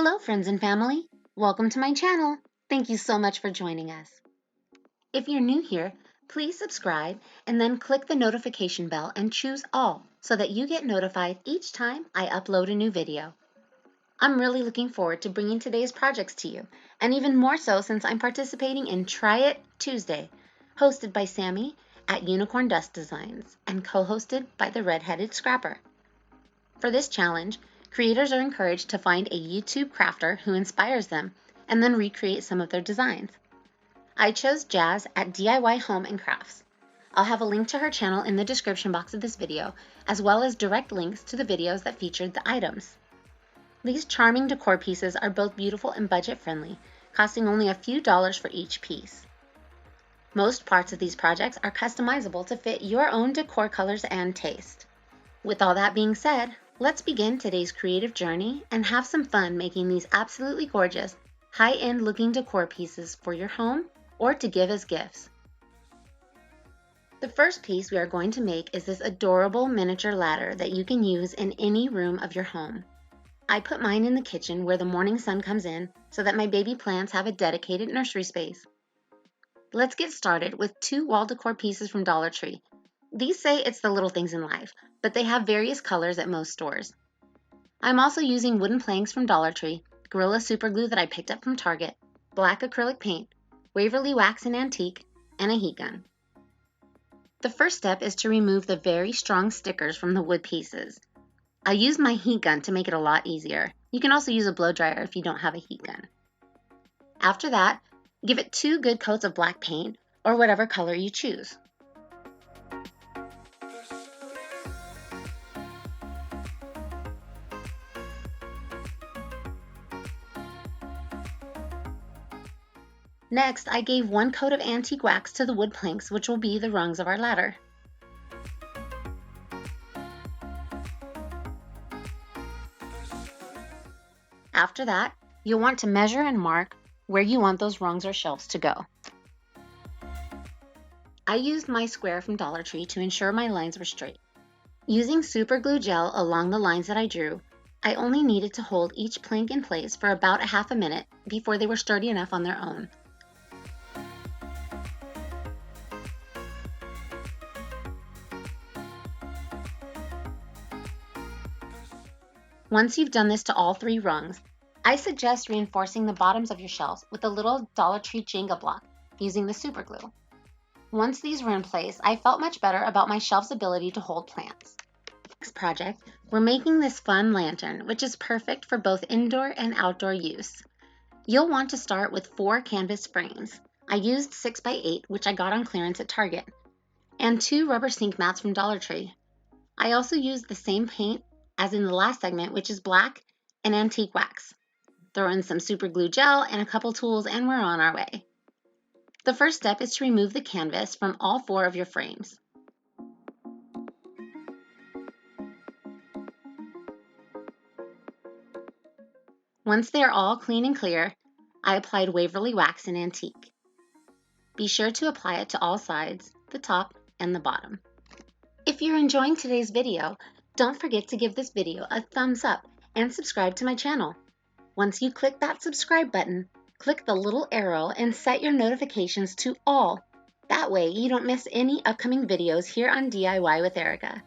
Hello friends and family, welcome to my channel. Thank you so much for joining us. If you're new here, please subscribe and then click the notification bell and choose all so that you get notified each time I upload a new video. I'm really looking forward to bringing today's projects to you, and even more so since I'm participating in Try It Tuesday, hosted by Sammie at Unicorn Dust Designs and co-hosted by the Red-Headed Scrapper. For this challenge, creators are encouraged to find a YouTube crafter who inspires them and then recreate some of their designs. I chose Jazz at DIY Home and Crafts. I'll have a link to her channel in the description box of this video, as well as direct links to the videos that featured the items. These charming decor pieces are both beautiful and budget-friendly, costing only a few dollars for each piece. Most parts of these projects are customizable to fit your own decor colors and taste. With all that being said, let's begin today's creative journey and have some fun making these absolutely gorgeous, high-end looking decor pieces for your home or to give as gifts. The first piece we are going to make is this adorable miniature ladder that you can use in any room of your home. I put mine in the kitchen where the morning sun comes in so that my baby plants have a dedicated nursery space. Let's get started with 2 wall decor pieces from Dollar Tree. These say it's the little things in life, but they have various colors at most stores. I'm also using wooden planks from Dollar Tree, Gorilla Super Glue that I picked up from Target, black acrylic paint, Waverly Wax and Antique, and a heat gun. The first step is to remove the very strong stickers from the wood pieces. I used my heat gun to make it a lot easier. You can also use a blow dryer if you don't have a heat gun. After that, give it 2 good coats of black paint or whatever color you choose. Next, I gave 1 coat of antique wax to the wood planks, which will be the rungs of our ladder. After that, you'll want to measure and mark where you want those rungs or shelves to go. I used my square from Dollar Tree to ensure my lines were straight. Using super glue gel along the lines that I drew, I only needed to hold each plank in place for about a half a minute before they were sturdy enough on their own. Once you've done this to all 3 rungs, I suggest reinforcing the bottoms of your shelves with a little Dollar Tree Jenga block using the super glue. Once these were in place, I felt much better about my shelf's ability to hold plants. Next project, we're making this fun lantern, which is perfect for both indoor and outdoor use. You'll want to start with 4 canvas frames. I used 6x8, which I got on clearance at Target, and 2 rubber sink mats from Dollar Tree. I also used the same paint as in the last segment, which is black and antique wax. Throw in some super glue gel and a couple tools and we're on our way. The first step is to remove the canvas from all 4 of your frames. Once they are all clean and clear, I applied Waverly Wax and Antique. Be sure to apply it to all sides, the top and the bottom. If you're enjoying today's video, don't forget to give this video a thumbs up and subscribe to my channel. Once you click that subscribe button, click the little arrow and set your notifications to all. That way you don't miss any upcoming videos here on DIY with Erica.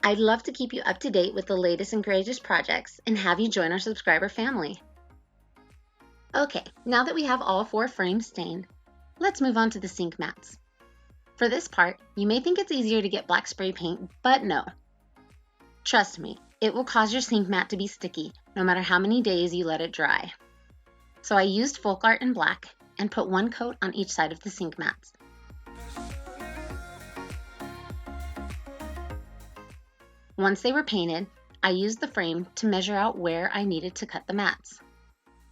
I'd love to keep you up to date with the latest and greatest projects and have you join our subscriber family. Okay, now that we have all 4 frames stained, let's move on to the sink mats. For this part, you may think it's easier to get black spray paint, but no. Trust me, it will cause your sink mat to be sticky, no matter how many days you let it dry. So I used folk art in black and put 1 coat on each side of the sink mats. Once they were painted, I used the frame to measure out where I needed to cut the mats.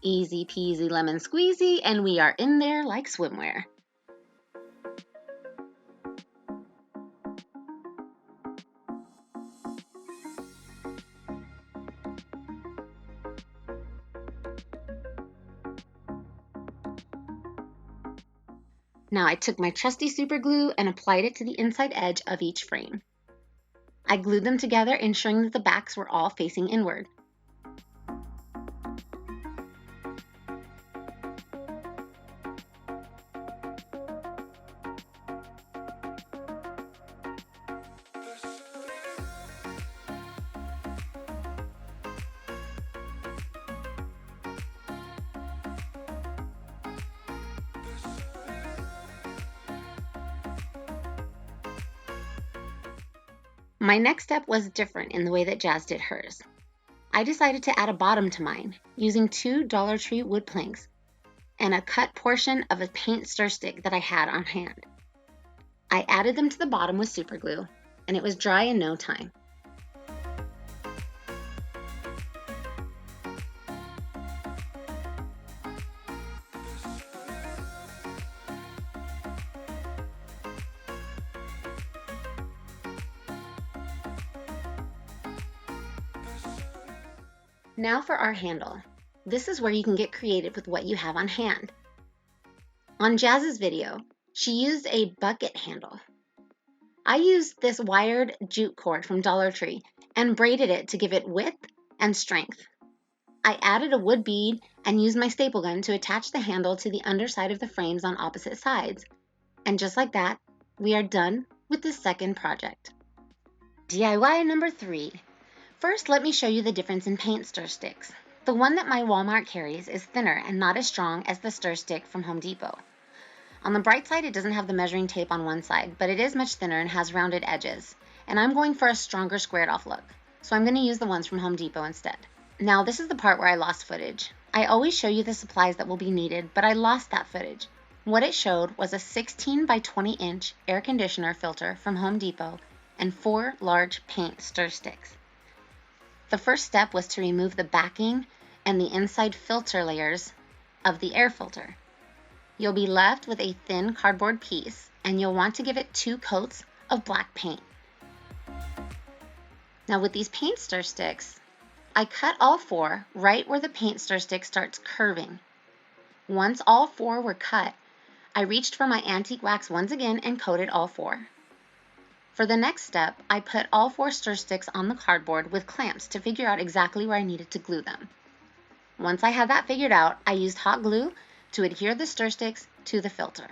Easy peasy lemon squeezy, and we are in there like swimwear. Now I took my trusty super glue and applied it to the inside edge of each frame. I glued them together, ensuring that the backs were all facing inward. My next step was different in the way that Jazz did hers. I decided to add a bottom to mine using 2 Dollar Tree wood planks and a cut portion of a paint stir stick that I had on hand. I added them to the bottom with super glue, and it was dry in no time. Now for our handle. This is where you can get creative with what you have on hand. On Jazz's video, she used a bucket handle. I used this wired jute cord from Dollar Tree and braided it to give it width and strength. I added a wood bead and used my staple gun to attach the handle to the underside of the frames on opposite sides. And just like that, we are done with the second project. DIY number 3. First, let me show you the difference in paint stir sticks. The one that my Walmart carries is thinner and not as strong as the stir stick from Home Depot. On the bright side, it doesn't have the measuring tape on one side, but it is much thinner and has rounded edges. And I'm going for a stronger squared off look, so I'm going to use the ones from Home Depot instead. Now, this is the part where I lost footage. I always show you the supplies that will be needed, but I lost that footage. What it showed was a 16 by 20 inch air conditioner filter from Home Depot and 4 large paint stir sticks. The first step was to remove the backing and the inside filter layers of the air filter. You'll be left with a thin cardboard piece, and you'll want to give it 2 coats of black paint. Now with these paint stir sticks, I cut all 4 right where the paint stir stick starts curving. Once all 4 were cut, I reached for my antique wax once again and coated all 4. For the next step, I put all 4 stir sticks on the cardboard with clamps to figure out exactly where I needed to glue them. Once I had that figured out, I used hot glue to adhere the stir sticks to the filter.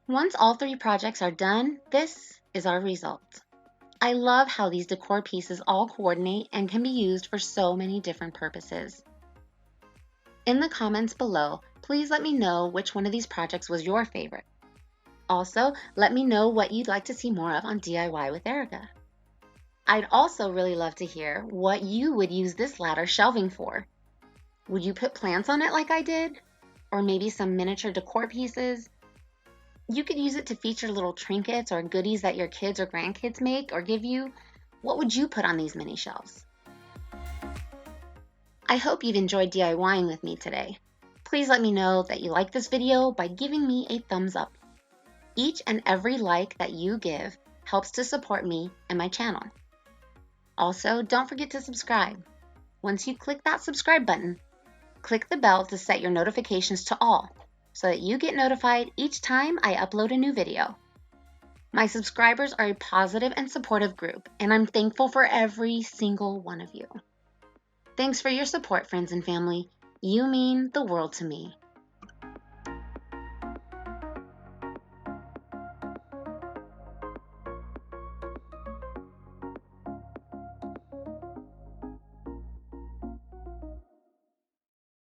Once all 3 projects are done, this is our result. I love how these decor pieces all coordinate and can be used for so many different purposes. In the comments below, please let me know which one of these projects was your favorite. Also, let me know what you'd like to see more of on DIY with Erica. I'd also really love to hear what you would use this ladder shelving for. Would you put plants on it like I did? Or maybe some miniature decor pieces? You could use it to feature little trinkets or goodies that your kids or grandkids make or give you. What would you put on these mini shelves? I hope you've enjoyed DIYing with me today. Please let me know that you like this video by giving me a thumbs up. Each and every like that you give helps to support me and my channel. Also, don't forget to subscribe. Once you click that subscribe button, click the bell to set your notifications to all, so that you get notified each time I upload a new video. My subscribers are a positive and supportive group, and I'm thankful for every single one of you. Thanks for your support, friends and family. You mean the world to me.